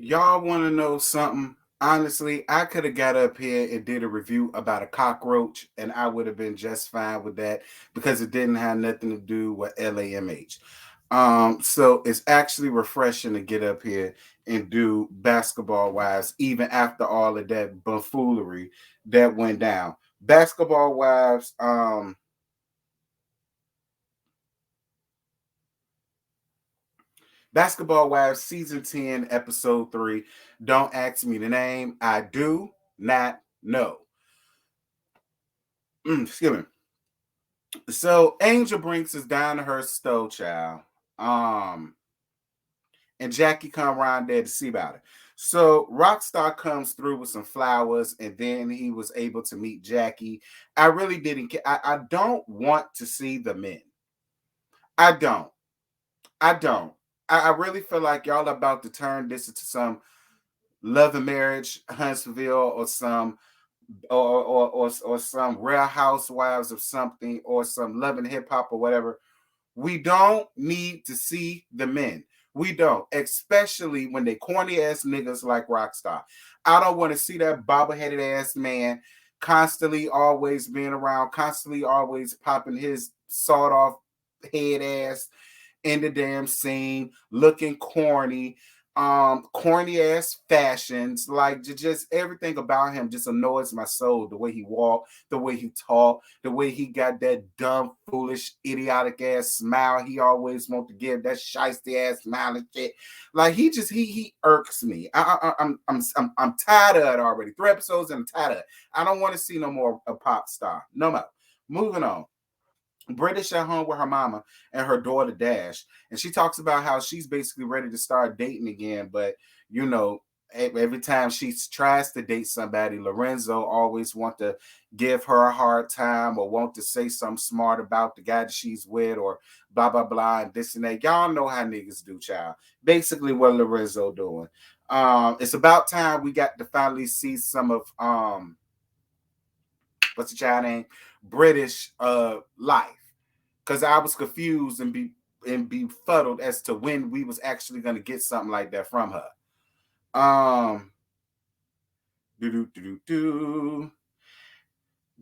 Y'all want to know something? Honestly, I could have got up here and did a review about a cockroach, and I would have been just fine with that because it didn't have nothing to do with LAMH. So it's actually refreshing to get up here and do basketball wives, even after all of that buffoonery that went down. Basketball wives, Basketball Wives season 10, episode 3. Don't ask me the name. I do not know. Excuse me. So Angel brings us down to her stove, child. Um, and Jackie come around there to see about it. So Rockstar comes through with some flowers, and then he was able to meet Jackie. I really didn't care. I don't want to see the men. I don't. I don't. I really feel like y'all about to turn this into some Love and Marriage, Huntsville, or some or some Real Housewives of something, or some Love and Hip Hop or whatever. We don't need to see the men. We don't, especially when they corny ass niggas like Rockstar. I don't want to see that bobbleheaded ass man constantly always being around, constantly always popping his sawed off head ass in the damn scene, looking corny, corny ass fashions, like just everything about him just annoys my soul. The way he walked, the way he talked, the way he got that dumb, foolish, idiotic ass smile he always want to give, that shiesty ass smile and shit. Like he irks me. I'm tired of it already. 3 episodes and I'm tired of it. I don't want to see no more a pop star. No more. Moving on. British at home with her mama and her daughter Dash, and she talks about how she's basically ready to start dating again, but you know, every time she tries to date somebody, Lorenzo always want to give her a hard time or want to say something smart about the guy that she's with or blah blah blah and this and that. Y'all know how niggas do, child. Basically, what Lorenzo doing. It's about time we got to finally see some of what's the child name? British life, because I was confused and befuddled as to when we was actually going to get something like that from her. Do do do do do.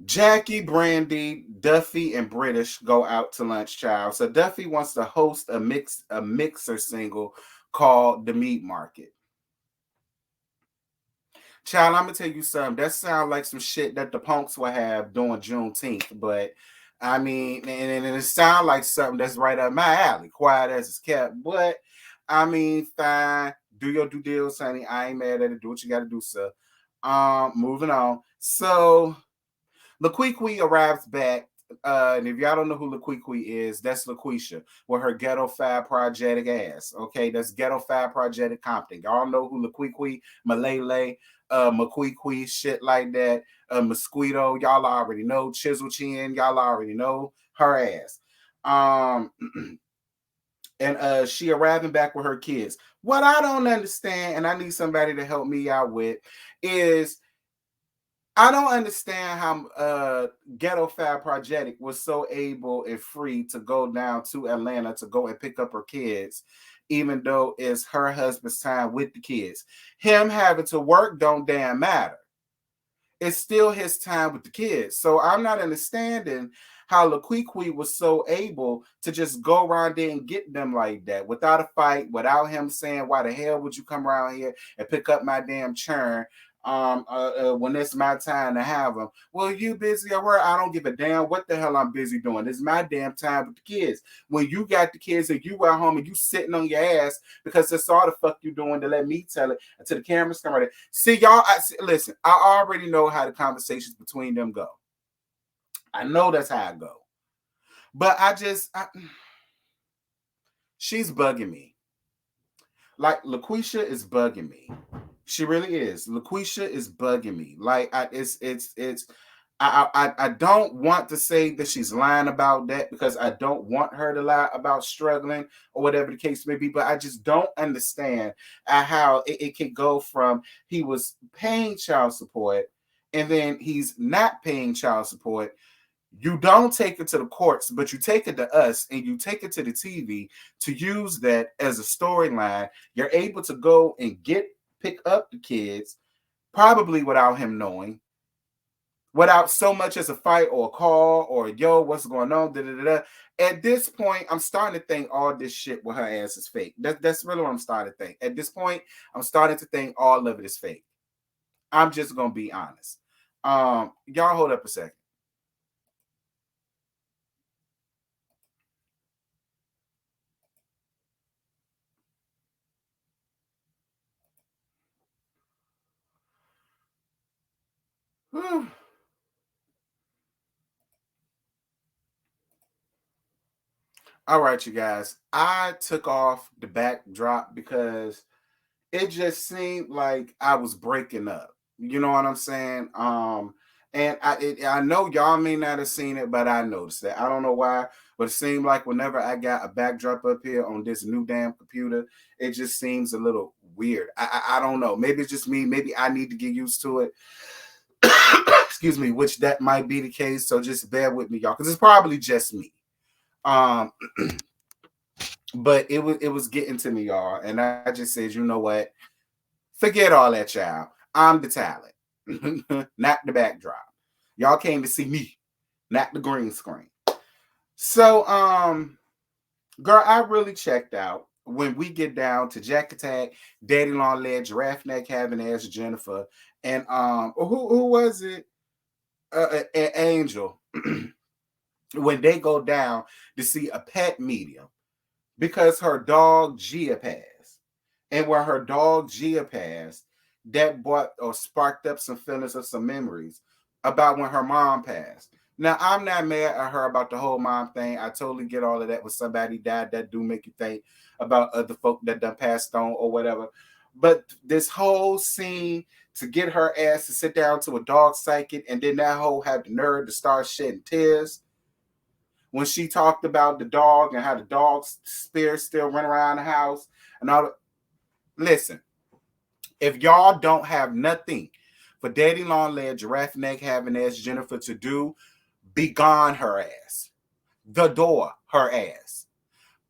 Jackie, Brandi, Duffy, and British go out to lunch, child. So Duffy wants to host a mixer single called The Meat Market. Child, I'm gonna tell you something. That sounds like some shit that the punks will have during Juneteenth, but I mean, and it sounds like something that's right up my alley. Quiet as it's kept, but I mean, fine. Do your due deals, honey. I ain't mad at it. Do what you got to do, sir. Moving on. So Laquisha arrives back. And if y'all don't know who Laquisha is, that's Laquisha with her ghetto fab project ass. Okay, that's ghetto fab project Compton. Y'all know who Laquisha, Malele, McQuee, shit like that. Mosquito, y'all already know. Chisel Chin, y'all already know her ass. Um, and she arriving back with her kids. What I don't understand, and I need somebody to help me out with, is I don't understand how Ghetto Fab Project was so able and free to go down to Atlanta to go and pick up her kids, even though it's her husband's time with the kids. Him having to work don't damn matter. It's still his time with the kids. So I'm not understanding how Laquisha was so able to just go around there and get them like that without a fight, without him saying, "Why the hell would you come around here and pick up my damn churn when it's my time to have them?" Well, you busy at work. I don't give a damn what the hell I'm busy doing. It's my damn time with the kids. When you got the kids and you at home and you sitting on your ass because that's all the fuck you doing to let me tell it until the cameras come right there. See, y'all, listen, I already know how the conversations between them go. I know that's how it go. But she's bugging me. Like Laquisha is bugging me. She really is. Laquisha is bugging me. Like it's. I don't want to say that she's lying about that because I don't want her to lie about struggling or whatever the case may be. But I just don't understand how it could go from he was paying child support and then he's not paying child support. You don't take it to the courts, but you take it to us and you take it to the TV to use that as a storyline. You're able to go and get pick up the kids, probably without him knowing, without so much as a fight or a call or yo, what's going on? Da, da, da, da. At this point, I'm starting to think all this shit with her ass is fake. That's really what I'm starting to think. At this point, I'm starting to think all of it is fake. I'm just gonna be honest. Y'all hold up a second. All right, you guys. I took off the backdrop because it just seemed like I was breaking up. You know what I'm saying? And I know y'all may not have seen it, but I noticed that. I don't know why, but it seemed like whenever I got a backdrop up here on this new damn computer, it just seems a little weird. I don't know. Maybe it's just me. Maybe I need to get used to it. Excuse me, which that might be the case. So just bear with me, y'all, because it's probably just me. Um, but it was getting to me, y'all, and I just said, you know what? Forget all that, child. I'm the talent, not the backdrop. Y'all came to see me, not the green screen. So, girl, I really checked out when we get down to Jack Attack, Daddy Long Leg, Giraffe Neck having as Jennifer, and who was it? Angel. When they go down to see a pet medium because her dog Gia passed. And when her dog Gia passed, that brought or sparked up some feelings of some memories about when her mom passed. Now, I'm not mad at her about the whole mom thing. I totally get all of that. When somebody died, that do make you think about other folk that done passed on or whatever. But this whole scene to get her ass to sit down to a dog psychic and then that hoe had the nerve to start shedding tears when she talked about the dog and how the dog's spirit still run around the house and all. Listen, if y'all don't have nothing for Daddy Long Leg, Giraffe Neck having ass Jennifer to do, be gone her ass. The door her ass.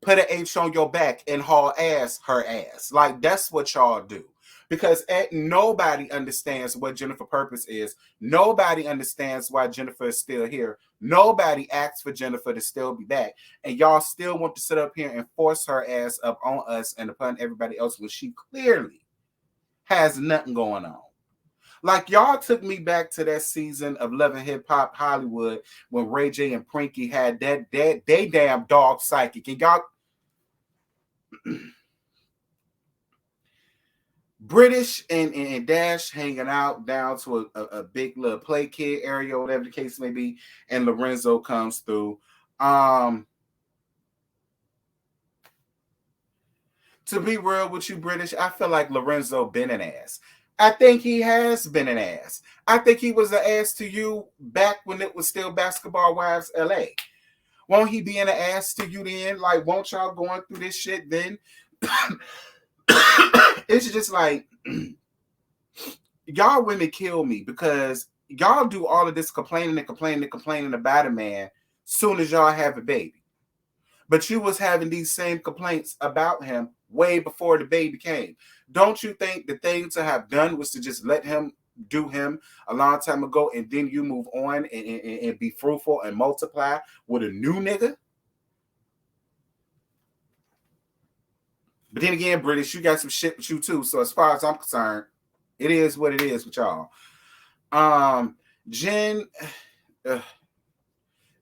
Put an H on your back and haul ass her ass. Like that's what y'all do. Because nobody understands what Jennifer purpose is. Nobody understands why Jennifer is still here. Nobody asks for Jennifer to still be back. And y'all still want to sit up here and force her ass up on us and upon everybody else when she clearly has nothing going on. Like y'all took me back to that season of Love and Hip Hop Hollywood when Ray J and Prinky had that they damn dog psychic. And y'all British and Dash hanging out down to a big little play kid area, whatever the case may be, and Lorenzo comes through. To be real with you, British, I feel like Lorenzo been an ass. I think he has been an ass. I think he was an ass to you back when it was still Basketball Wives LA. Won't he be an ass to you then? Like, won't y'all going through this shit then? It's just like y'all women kill me because y'all do all of this complaining and complaining and complaining about a man soon as y'all have a baby. But you was having these same complaints about him way before the baby came. Don't you think the thing to have done was to just let him do him a long time ago and then you move on and be fruitful and multiply with a new nigga? But then again, British, you got some shit with you too. So as far as I'm concerned, it is what it is with y'all. Jen,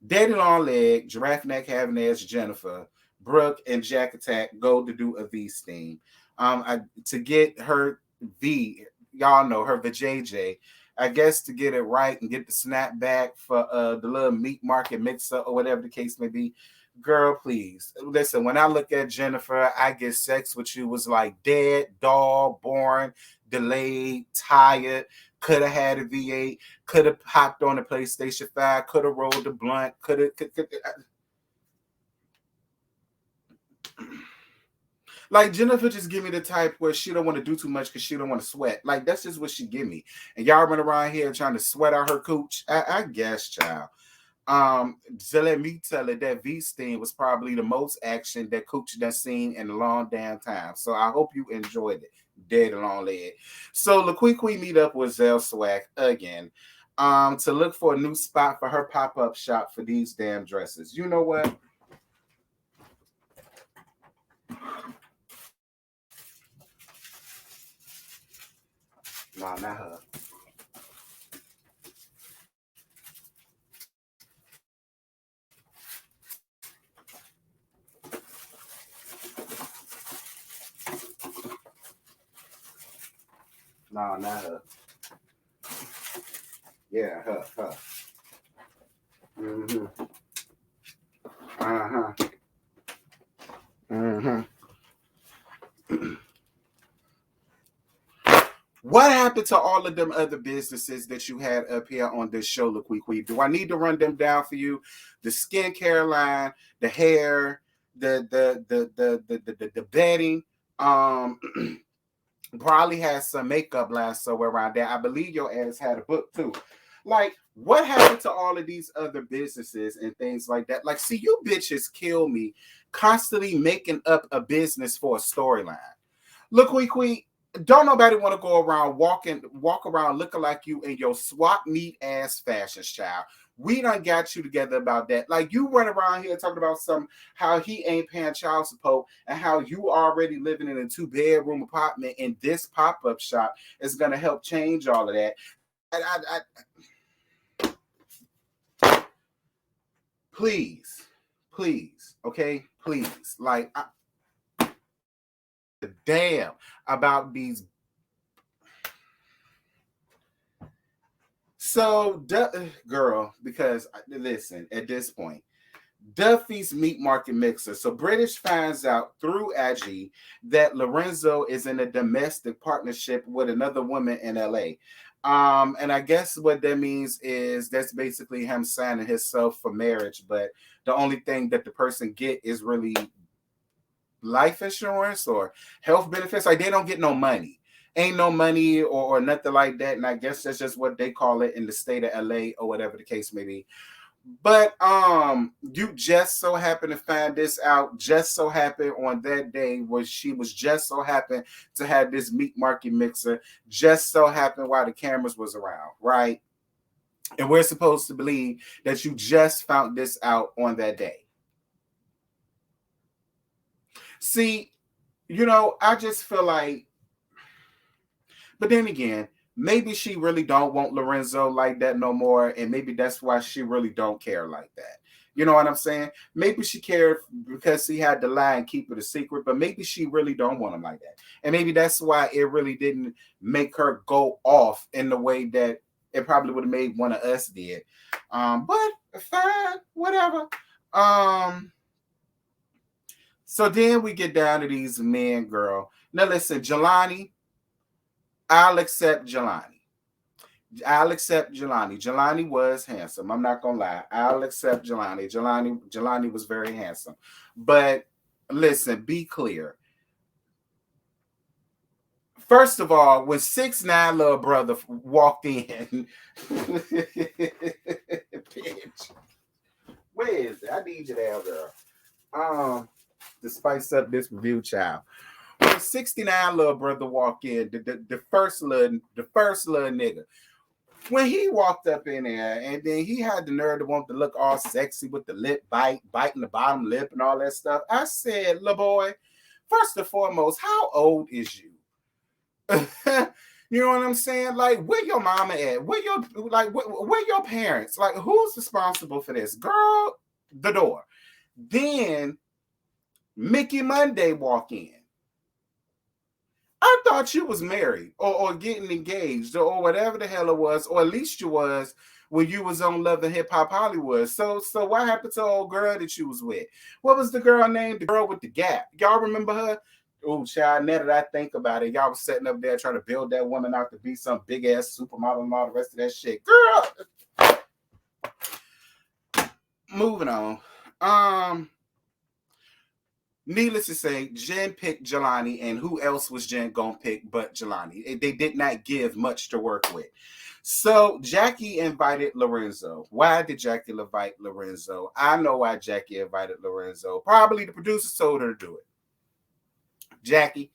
Daddy Long Leg, Giraffe Neck having as Jennifer, Brooke, and Jack Attack go to do a V steam. To get her V, y'all know her vajayjay. I guess to get it right and get the snap back for the little meat market mixer or whatever the case may be. Girl, please. Listen, when I look at Jennifer, I get sex with you was like dead, dull, boring, delayed, tired, could have had a V8, could have hopped on the PlayStation 5, could have rolled the blunt, could have. Like Jennifer just give me the type where she don't want to do too much because she don't want to sweat. Like that's just what she give me. And y'all run around here trying to sweat out her cooch. I guess, child. So let me tell it that V Steam was probably the most action that Cooch done seen in a long damn time. So I hope you enjoyed it. Dead and long leg. So LaQuiqui meet up with Zell Swag again to look for a new spot for her pop-up shop for these damn dresses. You know what? Nah, not her. Nah, not her. Yeah, her. Mm-hmm. Uh-huh. Mm-hmm. What happened to all of them other businesses that you had up here on this show, LaQuiqui? Do I need to run them down for you? The skincare line, the hair, the bedding. Um, probably has some makeup line somewhere around there. I believe your ass had a book too. Like, what happened to all of these other businesses and things like that? Like, see, you bitches kill me constantly making up a business for a storyline. Look, we don't nobody want to go around walk around looking like you in your swap meet ass fashions, child. We done got you together about that. Like, you run around here talking about some how he ain't paying child support and how you already living in a 2-bedroom apartment and this pop-up shop is gonna help change all of that. Please, okay, please, like, damn about these. So, girl, because listen, at this point, Duffy's meat market mixer. So British finds out through Aggie that Lorenzo is in a domestic partnership with another woman in LA. And I guess what that means is that's basically him signing himself for marriage, but the only thing that the person get is really life insurance or health benefits. Like, they don't get no money. Ain't no money or nothing like that. And I guess that's just what they call it in the state of LA or whatever the case may be. But you just so happen to find this out, just so happened on that day where she was just so happened to have this meat market mixer, just so happened while the cameras was around, right? And we're supposed to believe that you just found this out on that day. See, I just feel like, but then again, maybe she really don't want Lorenzo like that no more, and maybe that's why she really don't care like that. You know what I'm saying? Maybe she cared because he had to lie and keep it a secret, but maybe she really don't want him like that. And maybe that's why it really didn't make her go off in the way that it probably would have made one of us did. But fine, whatever. So then we get down to these men, girl. Now listen, Jelani, I'll accept Jelani. I'll accept Jelani. Jelani was handsome. I'm not gonna lie. I'll accept Jelani. Jelani was very handsome. But listen, be clear. First of all, when 6ix9ine little brother walked in, bitch, where is it? I need you there, girl. To spice up this review, child. When 69 little brother walked in, the first little nigga. When he walked up in there and then he had the nerve to want to look all sexy with the lip biting the bottom lip and all that stuff, I said, little boy, first and foremost, how old is you? You know what I'm saying? Like, where your mama at? Where your parents? Like, who's responsible for this? Girl, the door. Then Mickey Monday walk in. I thought you was married or getting engaged or whatever the hell it was, or at least you was when you was on Love and Hip Hop Hollywood. So what happened to the old girl that you was with? What was the girl named? The girl with the gap. Y'all remember her? Oh, child, now that I think about it, y'all was sitting up there trying to build that woman out to be some big ass supermodel and all the rest of that shit. Girl. Moving on. Needless to say, Jen picked Jelani, and who else was Jen gonna pick but Jelani? They did not give much to work with. So Jackie invited Lorenzo. Why did Jackie invite Lorenzo? I know why Jackie invited Lorenzo. Probably the producers told her to do it. Jackie,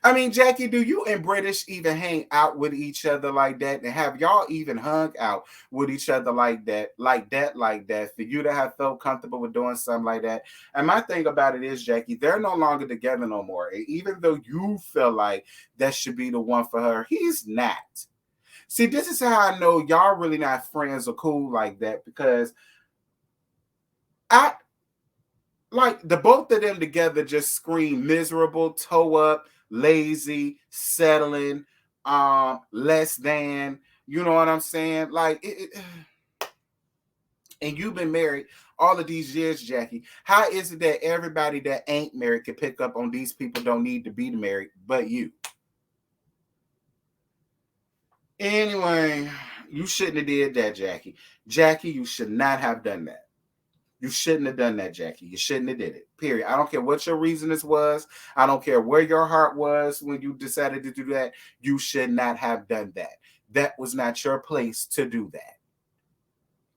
I mean, Jackie, do you and British even hang out with each other like that? And have y'all even hung out with each other like that, for you to have felt comfortable with doing something like that? And my thing about it is, Jackie, they're no longer together no more. And even though you feel like that should be the one for her, he's not. See, this is how I know y'all really not friends or cool like that, because I like the both of them together just scream miserable, toe up, lazy, settling, less than. You know what I'm saying? Like and you've been married all of these years, Jackie. How is it that everybody that ain't married can pick up on these people don't need to be married, but you? Anyway, you shouldn't have did that, Jackie. Jackie, you should not have done that. You shouldn't have done that, Jackie. You shouldn't have did it. Period. I don't care what your reasonings was. I don't care where your heart was when you decided to do that. You should not have done that. That was not your place to do that.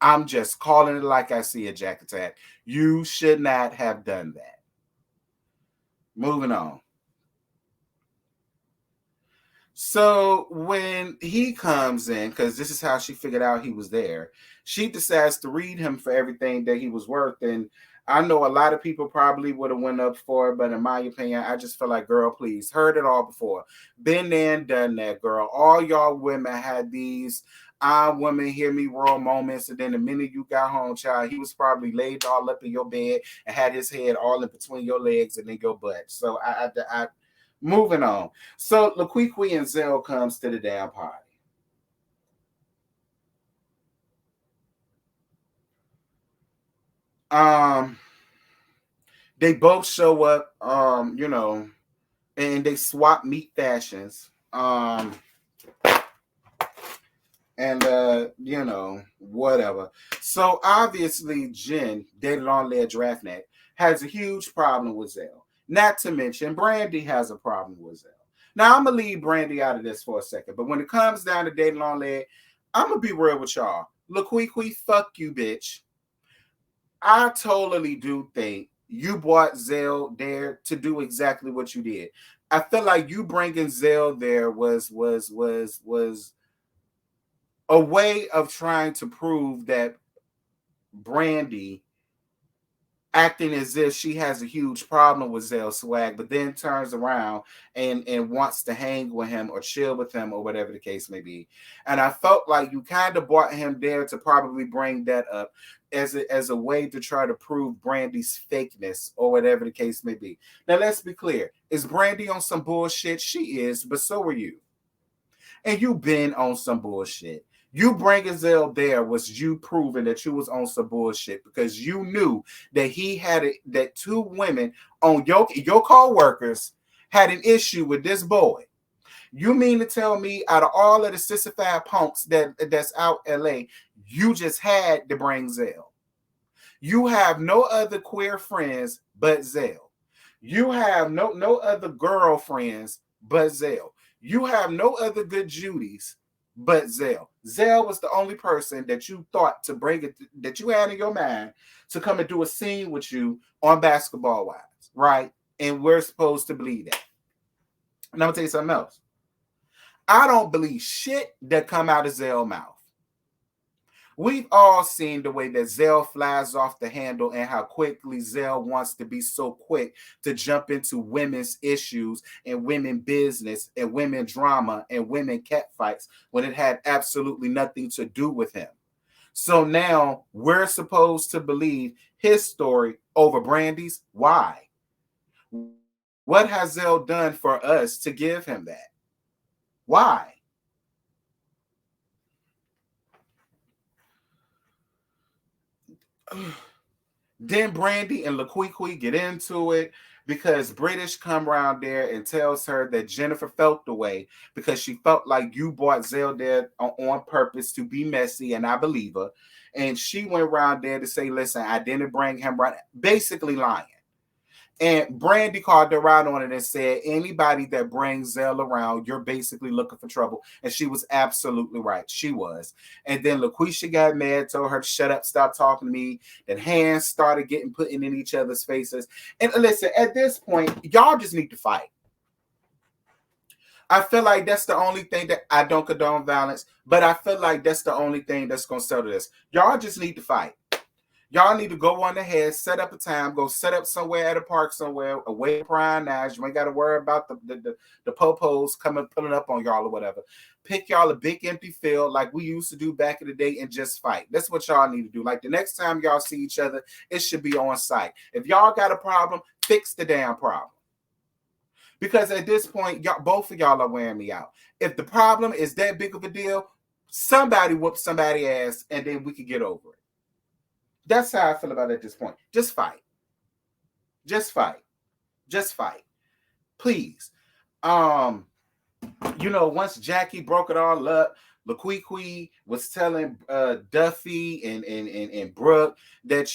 I'm just calling it like I see it, Jack Attack. You should not have done that. Moving on. So when he comes in, because this is how she figured out he was there, she decides to read him for everything that he was worth. And I know a lot of people probably would have went up for it, but in my opinion, I just feel like, girl, please, heard it all before. Been there and done that, girl. All y'all women had these women hear me roar moments, and then the minute you got home, child, he was probably laid all up in your bed and had his head all in between your legs and in your butt. So I moving on. So Laquisha and Zell comes to the damn party. Um, they both show up, and they swap meat fashions. And whatever. So obviously Jen, dated on their draftnet, has a huge problem with Zell. Not to mention Brandi has a problem with Zell. Now I'm gonna leave Brandi out of this for a second, but when it comes down to dating on leg, I'm gonna be real with y'all. Laquisha, fuck you, bitch. I totally do think you brought Zell there to do exactly what you did. I feel like you bringing Zell there was a way of trying to prove that Brandi acting as if she has a huge problem with Zell Swag, but then turns around and wants to hang with him or chill with him or whatever the case may be. And I felt like you kind of brought him there to probably bring that up as a way to try to prove Brandi's fakeness or whatever the case may be. Now let's be clear. Is Brandi on some bullshit? She is, but so are you. And you been on some bullshit. You bringing Zell there was you proving that you was on some bullshit, because you knew that he had that two women on your co-workers had an issue with this boy. You mean to tell me out of all of the sissified punks that's out LA, you just had to bring Zell? You have no other queer friends but Zell. You have no other girlfriends but Zell. You have no other good Judys but Zell. Zell was the only person that you thought to bring it, that you had in your mind to come and do a scene with you on Basketball Wives, right? And we're supposed to believe that. And I'm gonna tell you something else. I don't believe shit that come out of Zell's mouth. We've all seen the way that Zell flies off the handle and how quickly Zell wants to be so quick to jump into women's issues and women business and women drama and women catfights when it had absolutely nothing to do with him. So now we're supposed to believe his story over Brandi's. Why? What has Zell done for us to give him that? Why? Then Brandi and Laquisha get into it because British come around there and tells her that Jennifer felt the way because she felt like you brought Zell there on purpose to be messy, and I believe her. And she went around there to say, listen, I didn't bring him right. Basically lying. And Brandi called her out on it and said, anybody that brings Zell around, you're basically looking for trouble. And she was absolutely right. She was. And then Laquisha got mad, told her to shut up, stop talking to me. Then hands started getting put in each other's faces. And listen, at this point, y'all just need to fight. I feel like that's the only thing that I don't condone violence, but I feel like that's the only thing that's going to settle this. Y'all just need to fight. Y'all need to go on ahead, set up a time, go set up somewhere at a park somewhere, away from prying eyes. You ain't got to worry about the popos coming, pulling up on y'all or whatever. Pick y'all a big empty field like we used to do back in the day and just fight. That's what y'all need to do. Like the next time y'all see each other, it should be on site. If y'all got a problem, fix the damn problem. Because at this point, y'all, both of y'all are wearing me out. If the problem is that big of a deal, somebody whoop somebody's ass and then we can get over it. That's how I feel about it at this point. Just fight. Just fight. Just fight. Please. Once Jackie broke it all up, LaQuiqui was telling Duffy and Brooke that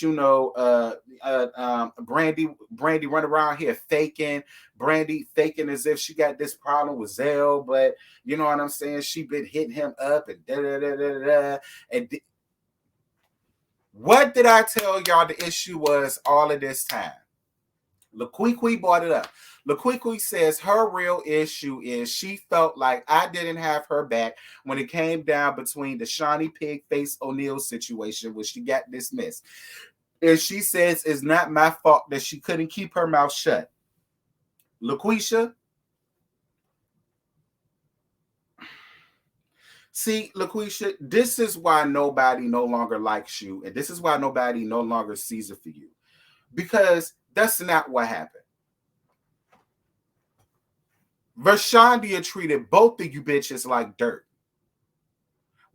Brandi run around here faking. Brandi faking as if she got this problem with Zell, but you know what I'm saying? She been hitting him up and da-da-da-da-da. And what did I tell y'all the issue was all of this time? LaQuiqui brought it up. LaQuiqui says her real issue is she felt like I didn't have her back when it came down between the Shawnee Pigface O'Neal situation where she got dismissed. And she says it's not my fault that she couldn't keep her mouth shut. LaQuisha, see, LaQuisha, this is why nobody no longer likes you, and this is why nobody no longer sees it for you. Because that's not what happened. Vershandia treated both of you bitches like dirt.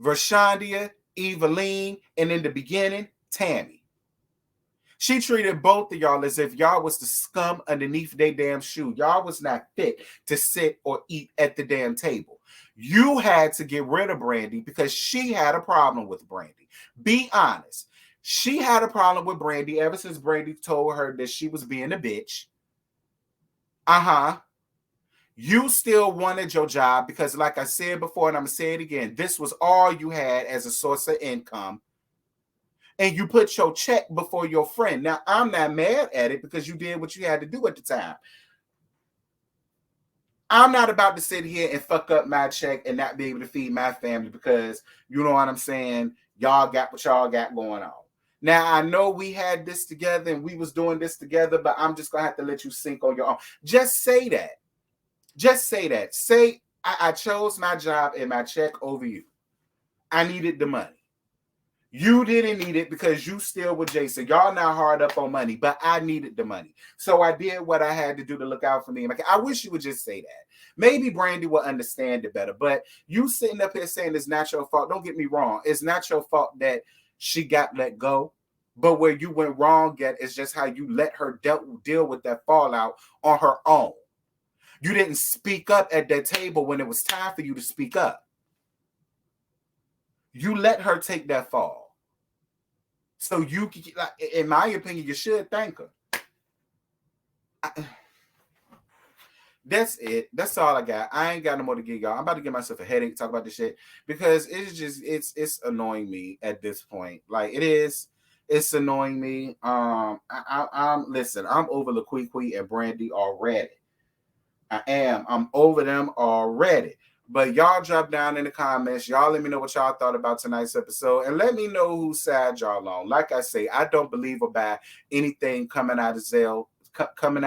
Vershandia, Eveline, and in the beginning, Tammy. She treated both of y'all as if y'all was the scum underneath their damn shoe. Y'all was not fit to sit or eat at the damn table. You had to get rid of Brandi because she had a problem with Brandi. Be honest. She had a problem with Brandi ever since Brandi told her that she was being a bitch. You still wanted your job because, like I said before, and I'm going to say it again, this was all you had as a source of income. And you put your check before your friend. Now, I'm not mad at it because you did what you had to do at the time. I'm not about to sit here and fuck up my check and not be able to feed my family because, you know what I'm saying, y'all got what y'all got going on. Now, I know we had this together and we was doing this together, but I'm just going to have to let you sink on your own. Just say that. Just say that. Say, I chose my job and my check over you. I needed the money. You didn't need it because you still with Jason. Y'all not hard up on money, but I needed the money. So I did what I had to do to look out for me. Like, I wish you would just say that. Maybe Brandi will understand it better, but you sitting up here saying it's not your fault. Don't get me wrong. It's not your fault that she got let go, but where you went wrong at is just how you let her deal with that fallout on her own. You didn't speak up at that table when it was time for you to speak up. You let her take that fall. So you, in my opinion, you should thank her. That's it. That's all I got. I ain't got no more to give y'all. I'm about to give myself a headache talk about this shit because it's annoying me at this point. Like it is. It's annoying me. Listen, I'm over LaQuiqui and Brandi already. I am. I'm over them already. But y'all drop down in the comments. Y'all let me know what y'all thought about tonight's episode. And let me know whose side y'all on. Like I say, I don't believe about anything coming out of Zell, coming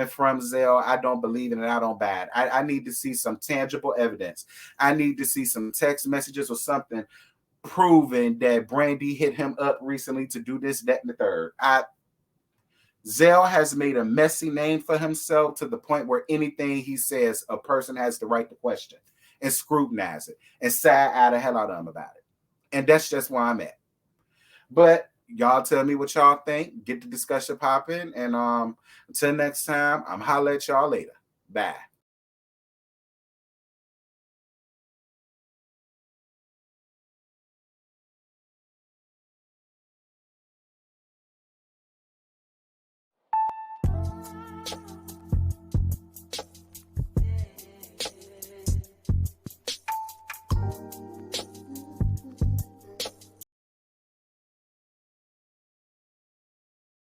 from Zell. I don't believe in it. I don't buy it. I need to see some tangible evidence. I need to see some text messages or something proving that Brandi hit him up recently to do this, that, and the third. Zell has made a messy name for himself to the point where anything he says, a person has the right to question and scrutinize it and side eye the hell out of him about it. And that's just where I'm at. But y'all tell me what y'all think. Get the discussion popping. And until next time, I'm holla at y'all later. Bye.